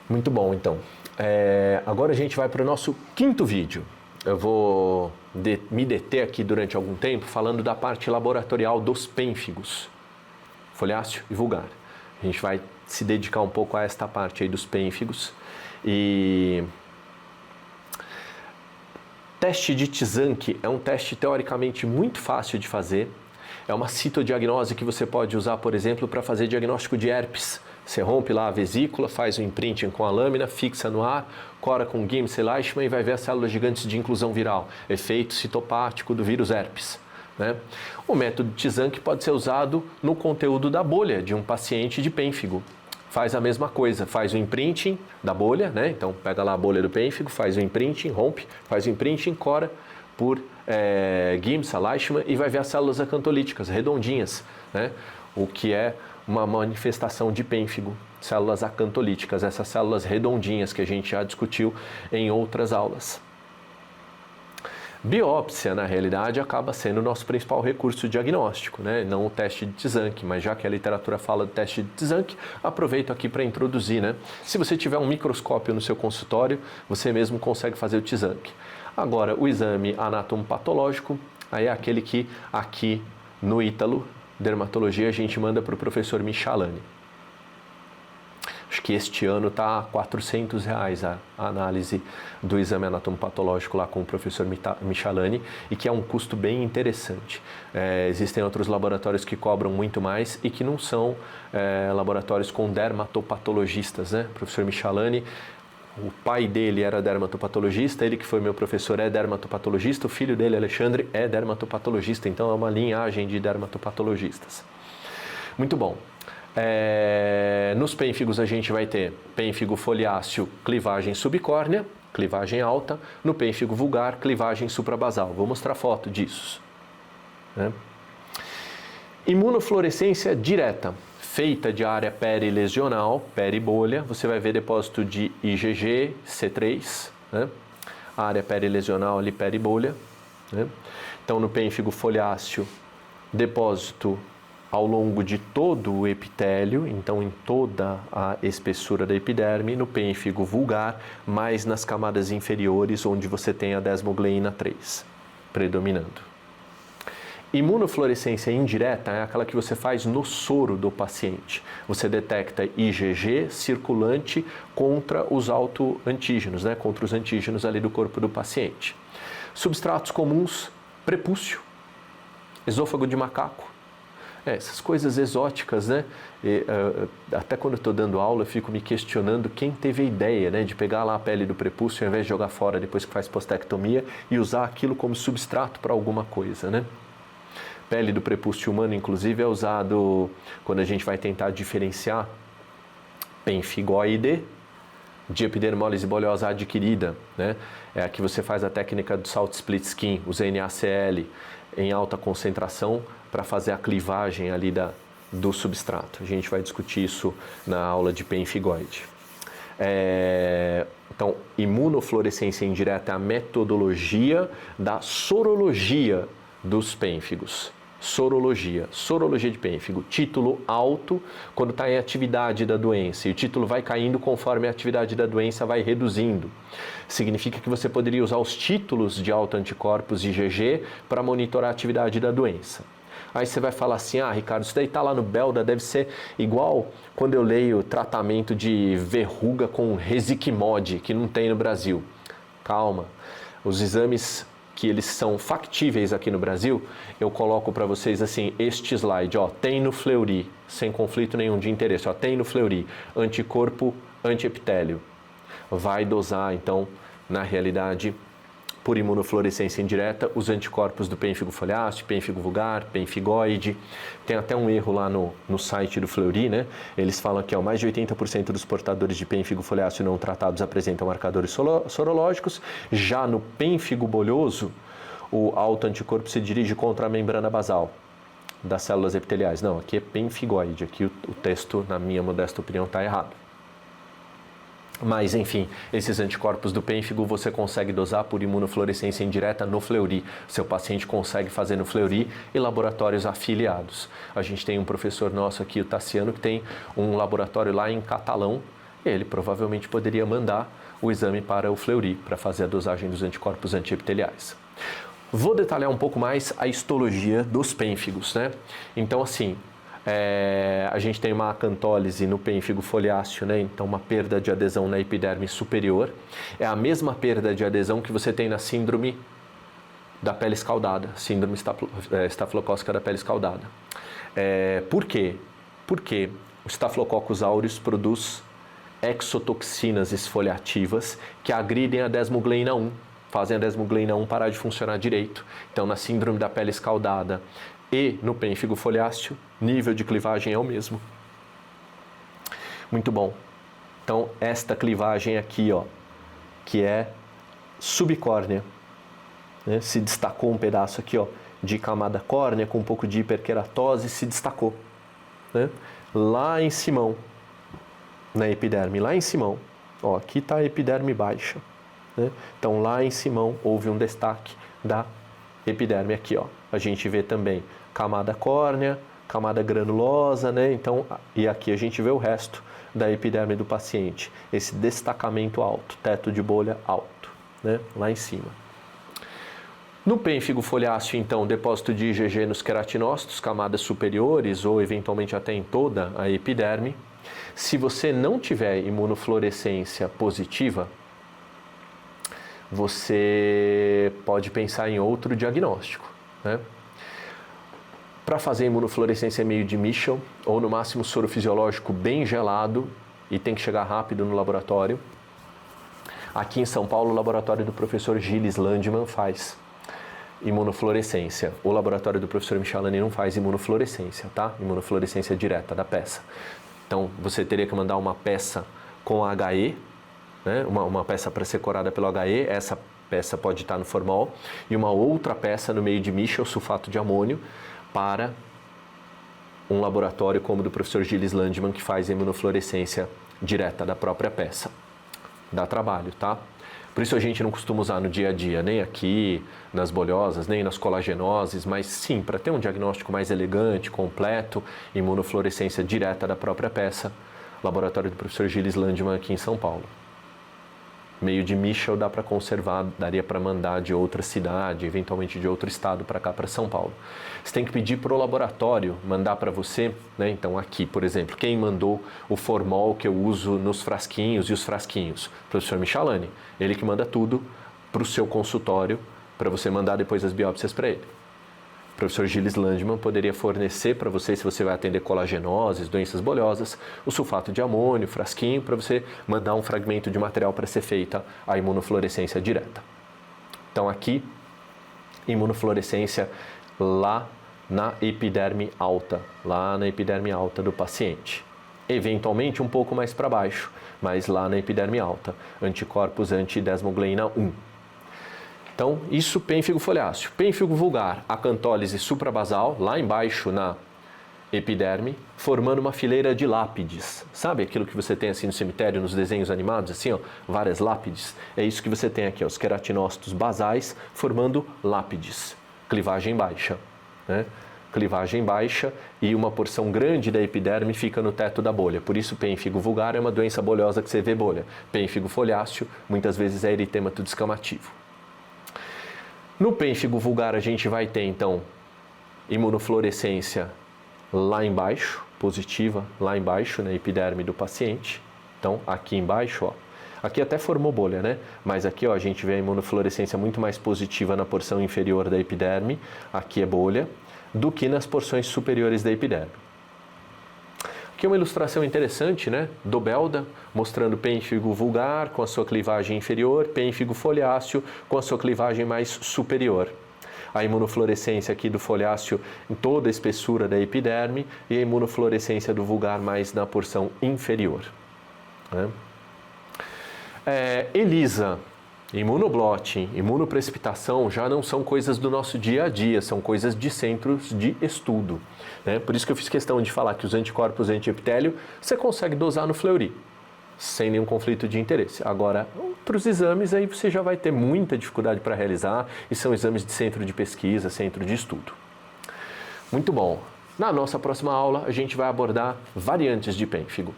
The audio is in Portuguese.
Muito bom, então. Agora a gente vai para o nosso quinto vídeo. Eu vou me deter aqui durante algum tempo falando da parte laboratorial dos pênfigos, foliáceo e vulgar. A gente vai se dedicar um pouco a esta parte aí dos pênfigos. E teste de Tzanck é um teste teoricamente muito fácil de fazer. É uma citodiagnose que você pode usar, por exemplo, para fazer diagnóstico de herpes. Você rompe lá a vesícula, faz o imprinting com a lâmina, fixa no ar, cora com Giemsa e Leishman e vai ver as células gigantes de inclusão viral, efeito citopático do vírus herpes. Né? O método Tzanck pode ser usado no conteúdo da bolha de um paciente de pênfigo. Faz a mesma coisa, faz o imprinting da bolha, né? Então pega lá a bolha do pênfigo, faz o imprinting, rompe, faz o imprinting, cora por Giemsa, Leishman e vai ver as células acantolíticas, redondinhas, né? O que é uma manifestação de pênfigo, células acantolíticas, essas células redondinhas que a gente já discutiu em outras aulas. Biópsia, na realidade, acaba sendo o nosso principal recurso diagnóstico, né? Não o teste de Tzanck, mas já que a literatura fala do teste de Tzanck, aproveito aqui para introduzir, né? Se você tiver um microscópio no seu consultório, você mesmo consegue fazer o Tzanck. Agora, o exame anatomopatológico, aí é aquele que aqui no Ítalo Dermatologia a gente manda para o professor Michalani. Acho que este ano está R$400 a análise do exame anatomopatológico lá com o professor Michalani e que é um custo bem interessante. Existem outros laboratórios que cobram muito mais e que não são laboratórios com dermatopatologistas, né? O professor Michalani, o pai dele era dermatopatologista, ele que foi meu professor é dermatopatologista, o filho dele, Alexandre, é dermatopatologista, então é uma linhagem de dermatopatologistas. Muito bom. Nos pênfigos a gente vai ter pênfigo foliáceo, clivagem subcórnea, clivagem alta, no pênfigo vulgar, clivagem suprabasal. Vou mostrar foto disso. Né? Imunofluorescência direta, feita de área perilesional, peribolha, você vai ver depósito de IgG, C3, né? A área perilesional ali, peribolha. Né? Então, no pênfigo foliáceo, depósito ao longo de todo o epitélio, então em toda a espessura da epiderme, no pênfigo vulgar, mais nas camadas inferiores, onde você tem a desmogleína 3 predominando. Imunofluorescência indireta é aquela que você faz no soro do paciente. Você detecta IgG circulante contra os autoantígenos, né? Contra os antígenos ali do corpo do paciente. Substratos comuns, prepúcio, esôfago de macaco. Essas coisas exóticas, né? Até quando eu estou dando aula, eu fico me questionando quem teve a ideia, né, de pegar lá a pele do prepúcio ao invés de jogar fora depois que faz postectomia e usar aquilo como substrato para alguma coisa, né? Pele do prepúcio humano, inclusive, é usado quando a gente vai tentar diferenciar pênfigoide de epidermólise bolhosa adquirida, né? É aqui você faz a técnica do salt split skin, o NaCl em alta concentração para fazer a clivagem ali do substrato. A gente vai discutir isso na aula de pênfigoide. Então, imunofluorescência indireta é a metodologia da sorologia dos pênfigos. Sorologia de pênfigo, título alto quando está em atividade da doença e o título vai caindo conforme a atividade da doença vai reduzindo. Significa que você poderia usar os títulos de autoanticorpos IgG para monitorar a atividade da doença. Aí você vai falar assim, Ricardo, isso daí está lá no Belda, deve ser igual quando eu leio tratamento de verruga com Resiquimod, que não tem no Brasil. Calma, os exames que eles são factíveis aqui no Brasil, eu coloco para vocês assim, este slide, tem no Fleury, sem conflito nenhum de interesse, tem no Fleury, anticorpo antiepitélio. Vai dosar, então, na realidade, por imunofluorescência indireta, os anticorpos do pênfigo foliáceo, pênfigo vulgar, pênfigoide. Tem até um erro lá no site do Fleury, né? Eles falam que mais de 80% dos portadores de pênfigo foliáceo não tratados apresentam marcadores sorológicos. Já no pênfigo bolhoso, o autoanticorpo se dirige contra a membrana basal das células epiteliais. Não, aqui é pênfigoide. Aqui o texto, na minha modesta opinião, está errado. Mas, enfim, esses anticorpos do pênfigo você consegue dosar por imunofluorescência indireta no Fleury. Seu paciente consegue fazer no Fleury e laboratórios afiliados. A gente tem um professor nosso aqui, o Tassiano, que tem um laboratório lá em Catalão ele provavelmente poderia mandar o exame para o Fleury, para fazer a dosagem dos anticorpos antiepiteliais. Vou detalhar um pouco mais a histologia dos pênfigos, né? Então, assim, a gente tem uma acantólise no pênfigo foliáceo, né? Então uma perda de adesão na epiderme superior. É a mesma perda de adesão que você tem na síndrome da pele escaldada, síndrome estafilocócica da pele escaldada. Por quê? Porque o Staphylococcus aureus produz exotoxinas esfoliativas que agridem a desmogleina 1, fazem a desmogleina 1 parar de funcionar direito. Então, na síndrome da pele escaldada e no pênfigo foliáceo, nível de clivagem é o mesmo. Muito bom. Então, esta clivagem aqui, ó, que é subcórnea, né? Se destacou um pedaço aqui, ó, de camada córnea com um pouco de hiperqueratose, se destacou, né? Lá em cima, na epiderme, lá em cima, ó, aqui está a epiderme baixa, né? Então, lá em cima houve um destaque da epiderme aqui, ó. A gente vê também camada córnea, camada granulosa, né? Então, e aqui a gente vê o resto da epiderme do paciente. Esse destacamento alto, teto de bolha alto, né? Lá em cima. No pênfigo foliáceo, então, depósito de IgG nos queratinócitos, camadas superiores ou eventualmente até em toda a epiderme. Se você não tiver imunofluorescência positiva, você pode pensar em outro diagnóstico, né? Para fazer imunofluorescência meio de Michel, ou no máximo soro fisiológico bem gelado, e tem que chegar rápido no laboratório. Aqui em São Paulo, o laboratório do professor Gilles Landmann faz imunofluorescência. O laboratório do professor Michalani não faz imunofluorescência, tá? Imunofluorescência direta da peça. Então, você teria que mandar uma peça com HE, né? Uma peça para ser corada pelo HE, essa peça pode estar no formol, e uma outra peça no meio de Michel, sulfato de amônio, para um laboratório como o do professor Gilles Landmann, que faz a imunofluorescência direta da própria peça. Dá trabalho, tá? Por isso a gente não costuma usar no dia a dia, nem aqui nas bolhosas, nem nas colagenoses, mas sim, para ter um diagnóstico mais elegante, completo, imunofluorescência direta da própria peça, laboratório do professor Gilles Landmann aqui em São Paulo. Meio de Michel dá para conservar, daria para mandar de outra cidade, eventualmente de outro estado para cá, para São Paulo. Você tem que pedir para o laboratório mandar para você, né? Então aqui, por exemplo, quem mandou o formol que eu uso nos frasquinhos e os frasquinhos? O professor Michalani, ele que manda tudo para o seu consultório, para você mandar depois as biópsias para ele. O professor Gilles Landmann poderia fornecer para você, se você vai atender colagenoses, doenças bolhosas, o sulfato de amônio, frasquinho, para você mandar um fragmento de material para ser feita a imunofluorescência direta. Então aqui, imunofluorescência lá na epiderme alta do paciente. Eventualmente um pouco mais para baixo, mas lá na epiderme alta, anticorpos anti-desmogleina 1. Então, isso pênfigo foliáceo. Pênfigo vulgar, acantólise suprabasal, lá embaixo na epiderme, formando uma fileira de lápides. Sabe aquilo que você tem assim no cemitério, nos desenhos animados, assim, ó, várias lápides? É isso que você tem aqui, ó, os queratinócitos basais formando lápides. Clivagem baixa, né? Clivagem baixa e uma porção grande da epiderme fica no teto da bolha. Por isso, pênfigo vulgar é uma doença bolhosa que você vê bolha. Pênfigo foliáceo, muitas vezes é eritêmato descamativo. No pênfigo vulgar a gente vai ter, então, imunofluorescência lá embaixo, positiva lá embaixo, na epiderme do paciente. Então, aqui embaixo, ó, aqui até formou bolha, né? Mas aqui, ó, a gente vê a imunofluorescência muito mais positiva na porção inferior da epiderme, aqui é bolha, do que nas porções superiores da epiderme. Aqui é uma ilustração interessante, né? Do Belda, mostrando pênfigo vulgar com a sua clivagem inferior, pênfigo foliáceo com a sua clivagem mais superior. A imunofluorescência aqui do foliáceo em toda a espessura da epiderme e a imunofluorescência do vulgar mais na porção inferior, né? ELISA, imunoblotting, imunoprecipitação já não são coisas do nosso dia a dia, são coisas de centros de estudo, né? Por isso que eu fiz questão de falar que os anticorpos antiepitélio você consegue dosar no Fleury, sem nenhum conflito de interesse. Agora, outros exames aí você já vai ter muita dificuldade para realizar e são exames de centro de pesquisa, centro de estudo. Muito bom. Na nossa próxima aula a gente vai abordar variantes de pênfigo.